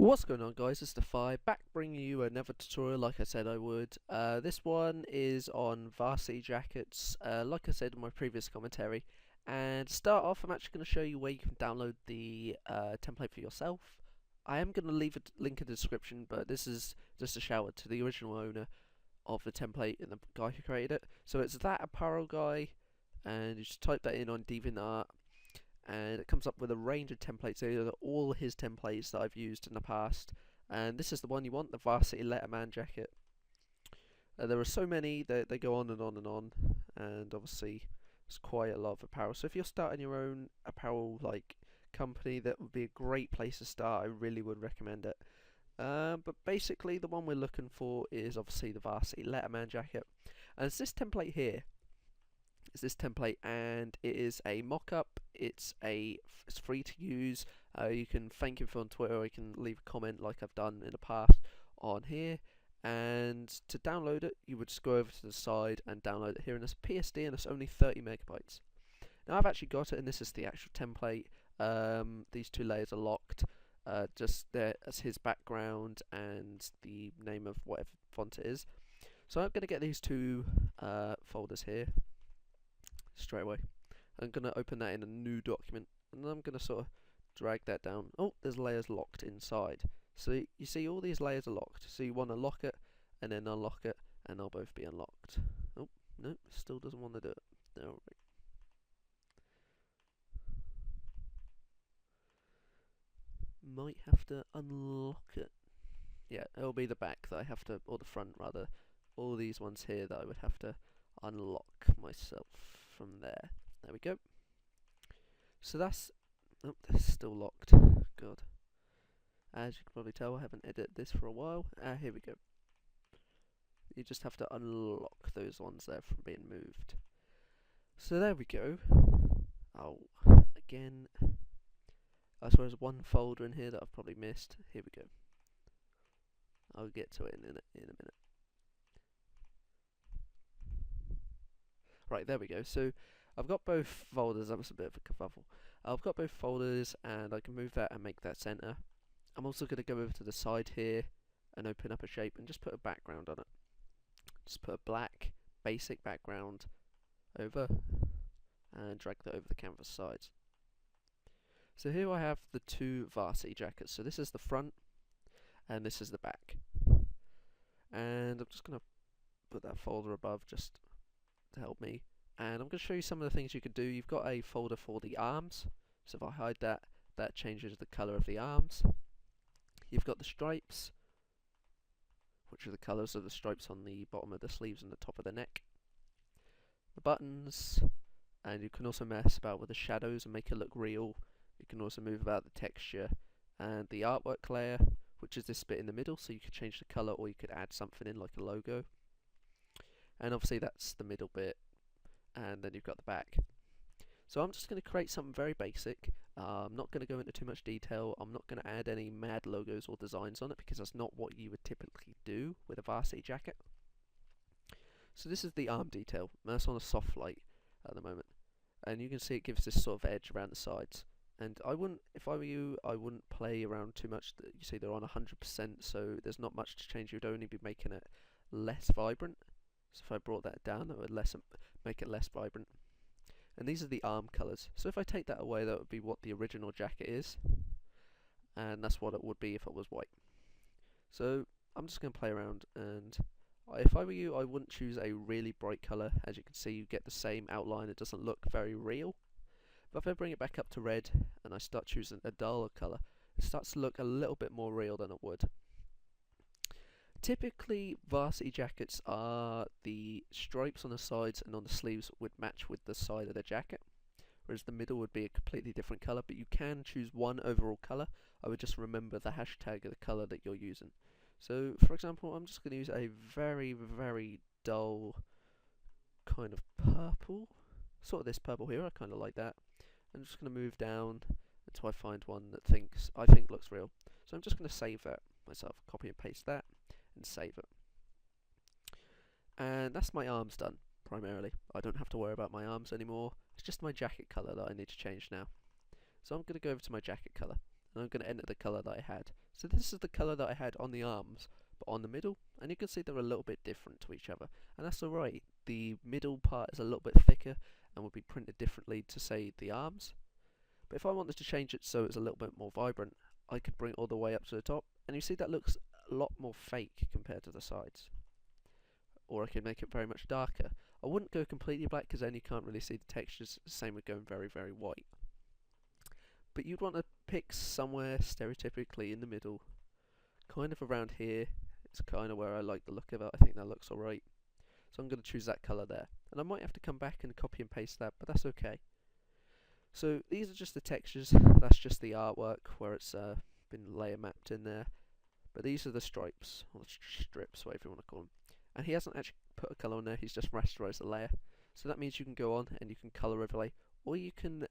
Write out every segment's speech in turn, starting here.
What's going on, guys? It's Defy, back bringing you another tutorial like I said I would. This one is on Varsity jackets, like I said in my previous commentary. And to start off, I'm actually going to show you where you can download the template for yourself. I am going to leave a link in the description, but this is just a shout out to the original owner of the template and the guy who created it. So it's that apparel guy, and you just type that in on DeviantArt. And it comes up with a range of templates. These are all his templates that I've used in the past, and this is the one you want, the Varsity Letterman jacket. There are so many that they go on and on and on, and obviously there's quite a lot of apparel. So if you're starting your own apparel like company, that would be a great place to start. I really would recommend it. But basically the one we're looking for is obviously the Varsity Letterman jacket, and it's this template here. Is this template, and it is a mock-up. It's free to use. You can thank him for on Twitter, or you can leave a comment like I've done in the past on here. And to download it, you would just go over to the side and download it here in this PSD, and it's only 30 megabytes. Now I've actually got it, and this is the actual template. These two layers are locked. Just there as his background and the name of whatever font it is. So I'm going to get these two folders here straight away. I'm going to open that in a new document, and I'm going to sort of drag that down. Oh, there's layers locked inside. So you see all these layers are locked. So you want to lock it and then unlock it, and they'll both be unlocked. Oh, no, still doesn't want to do it. Alright. Might have to unlock it. Yeah, it'll be the back that I have to, or the front rather. All these ones here that I would have to unlock myself from there. There we go. So that's... oh, that's still locked. God. As you can probably tell, I haven't edited this for a while. Here we go. You just have to unlock those ones there from being moved. So there we go. Oh, again. I swear there's one folder in here that I've probably missed. Here we go. I'll get to it in a minute. Right, there we go. So I've got both folders. That was a bit of a kerfuffle. I've got both folders, and I can move that and make that center. I'm also going to go over to the side here and open up a shape and just put a background on it. Just put a black basic background over and drag that over the canvas sides. So here I have the two Varsity jackets. So this is the front and this is the back. And I'm just going to put that folder above just to help me. And I'm going to show you some of the things you can do. You've got a folder for the arms. So if I hide that, that changes the colour of the arms. You've got the stripes, which are the colours of the stripes on the bottom of the sleeves and the top of the neck. The buttons, and you can also mess about with the shadows and make it look real. You can also move about the texture and the artwork layer, which is this bit in the middle, so you could change the colour or you could add something in like a logo. And obviously that's the middle bit, and then you've got the back. So I'm just going to create something very basic. I'm not going to go into too much detail. I'm not going to add any mad logos or designs on it because that's not what you would typically do with a Varsity jacket. So this is the arm detail. That's on a soft light at the moment, and you can see it gives this sort of edge around the sides. And I wouldn't, if I were you, I wouldn't play around too much. You see they're on 100%, so there's not much to change. You'd only be making it less vibrant. So if I brought that down, that would make it less vibrant. And these are the arm colours. So if I take that away, that would be what the original jacket is. And that's what it would be if it was white. So I'm just going to play around, and if I were you, I wouldn't choose a really bright colour. As you can see, you get the same outline. It doesn't look very real. But if I bring it back up to red, and I start choosing a duller colour, it starts to look a little bit more real than it would. Typically, Varsity jackets are the stripes on the sides and on the sleeves would match with the side of the jacket, whereas the middle would be a completely different colour, but you can choose one overall colour. I would just remember the hashtag of the colour that you're using. So, for example, I'm just going to use a very, very dull kind of purple, sort of this purple here. I kind of like that. I'm just going to move down until I find one that I think looks real. So I'm just going to save that myself, copy and paste that, and save it. And that's my arms done, primarily. I don't have to worry about my arms anymore. It's just my jacket colour that I need to change now. So I'm going to go over to my jacket colour, and I'm going to enter the colour that I had. So this is the colour that I had on the arms, but on the middle, and you can see they're a little bit different to each other, and that's alright. The middle part is a little bit thicker and will be printed differently to, say, the arms. But if I wanted to change it so it's a little bit more vibrant, I could bring it all the way up to the top, and you see that looks a lot more fake compared to the sides. Or I could make it very much darker. I wouldn't go completely black because then you can't really see the textures, same with going very, very white. But you'd want to pick somewhere stereotypically in the middle, kind of around here. It's kind of where I like the look of it. I think that looks alright. So I'm going to choose that colour there. And I might have to come back and copy and paste that, but that's okay. So these are just the textures. That's just the artwork where it's been layer mapped in there. But these are the stripes, or strips, whatever you want to call them. And he hasn't actually put a colour on there, he's just rasterised the layer. So that means you can go on and you can colour overlay, or you can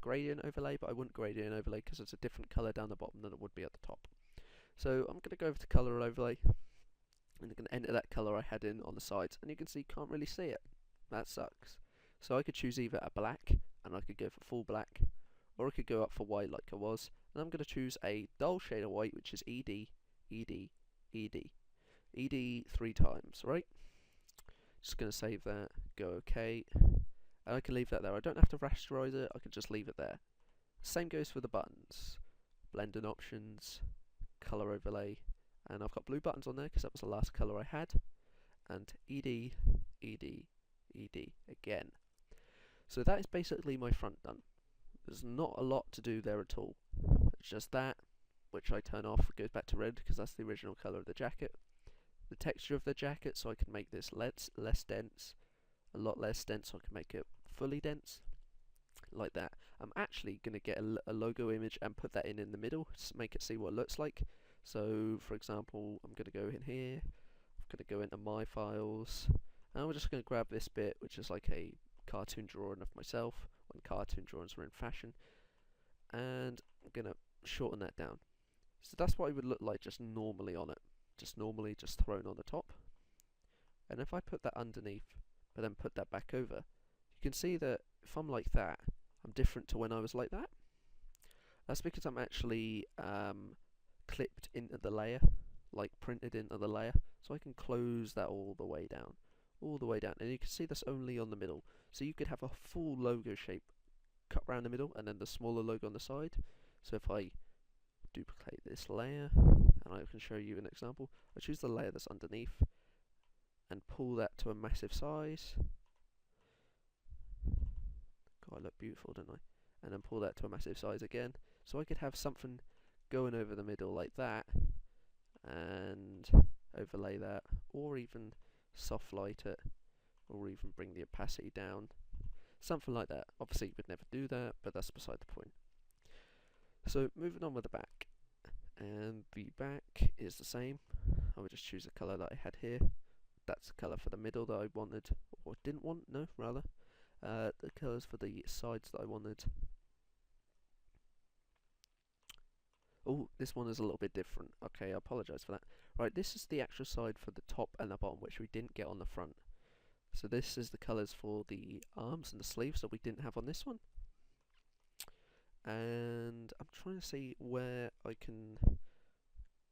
gradient overlay, but I wouldn't gradient overlay because it's a different colour down the bottom than it would be at the top. So I'm going to go over to colour overlay, and I'm going to enter that colour I had in on the sides, and you can see you can't really see it. That sucks. So I could choose either a black, and I could go for full black, or I could go up for white like I was, and I'm going to choose a dull shade of white, which is ED, ED, ED. ED 3 times, right? Just going to save that, go OK, and I can leave that there. I don't have to rasterize it, I can just leave it there. Same goes for the buttons. Blend and options, colour overlay, and I've got blue buttons on there because that was the last colour I had, and ED, ED, ED again. So that is basically my front done. There's not a lot to do there at all. It's just that, which I turn off, it goes back to red because that's the original colour of the jacket. The texture of the jacket, so I can make this less dense, a lot less dense, so I can make it fully dense, like that. I'm actually going to get a logo image and put that in the middle, to make it see what it looks like. So, for example, I'm going to go in here, I'm going to go into my files, and we're just going to grab this bit, which is like a cartoon drawing of myself, when cartoon drawings were in fashion, and I'm going to shorten that down. So that's what it would look like just normally on it. Just normally just thrown on the top, and if I put that underneath but then put that back over, you can see that if I'm like that, I'm different to when I was like that. That's because I'm actually clipped into the layer, like printed into the layer, so I can close that all the way down, and you can see this only on the middle. So you could have a full logo shape cut around the middle and then the smaller logo on the side. So if I duplicate this layer, and I can show you an example. I choose the layer that's underneath and pull that to a massive size. God, I look beautiful, don't I? And then pull that to a massive size again. So I could have something going over the middle like that, and overlay that, or even soft light it, or even bring the opacity down. Something like that. Obviously you would never do that, but that's beside the point. So moving on with the back. And the back is the same. I would just choose the colour that I had here. That's the colour for the middle that I wanted, or didn't want, no, rather. The colours for the sides that I wanted. Oh, this one is a little bit different. Okay, I apologise for that. Right, this is the actual side for the top and the bottom, which we didn't get on the front. So this is the colours for the arms and the sleeves that we didn't have on this one. And I'm trying to see where I can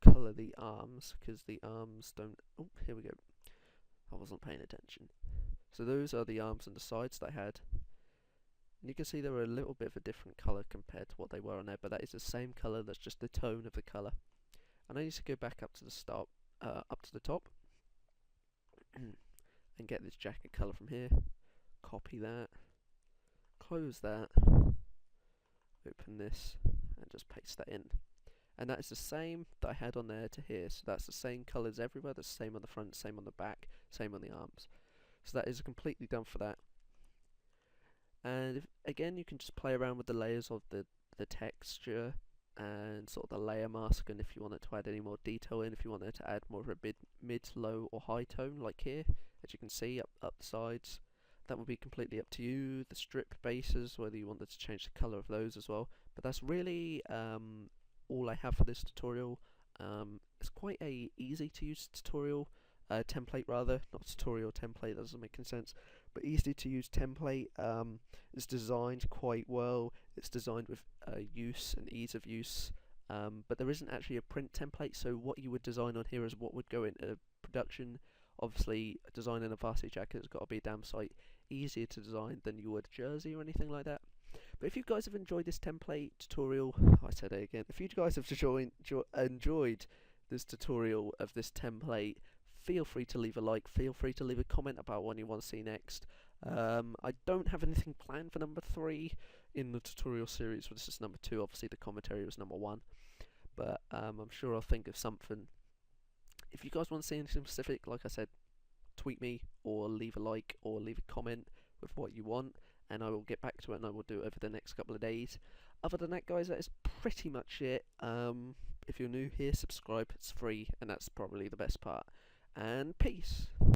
colour the arms, because the arms don't... Oh, here we go. I wasn't paying attention. So those are the arms and the sides that I had. And you can see they were a little bit of a different colour compared to what they were on there, but that is the same colour, that's just the tone of the colour. And I need to go back up to the start, up to the top, and get this jacket colour from here. Copy that, close that, open this, and just paste that in. And that is the same that I had on there to here, so that's the same colours everywhere, that's the same on the front, same on the back, same on the arms. So that is completely done for that. And again, you can just play around with the layers of the texture and sort of the layer mask, and if you wanted to add any more detail in, if you wanted to add more of a mid, low or high tone like here, as you can see up the sides, that would be completely up to you. The strip bases, whether you wanted to change the colour of those as well. But that's really all I have for this tutorial. It's quite a easy to use tutorial, template rather, not tutorial, template, that doesn't make any sense, but easy to use template. It's designed quite well, it's designed with use and ease of use, but there isn't actually a print template, so what you would design on here is what would go into production. Obviously, designing a varsity jacket has got to be a damn sight easier to design than you would a jersey or anything like that. But if you guys have enjoyed this template tutorial, I said it again, if you guys have enjoyed this tutorial of this template, feel free to leave a like, feel free to leave a comment about what you want to see next. I don't have anything planned for number 3 in the tutorial series, this is number 2, obviously the commentary was number 1, but I'm sure I'll think of something. If you guys want to see anything specific, like I said, tweet me or leave a like or leave a comment with what you want, and I will get back to it and I will do it over the next couple of days. Other than that, guys, that is pretty much it. If you're new here, subscribe, it's free, and that's probably the best part. And peace.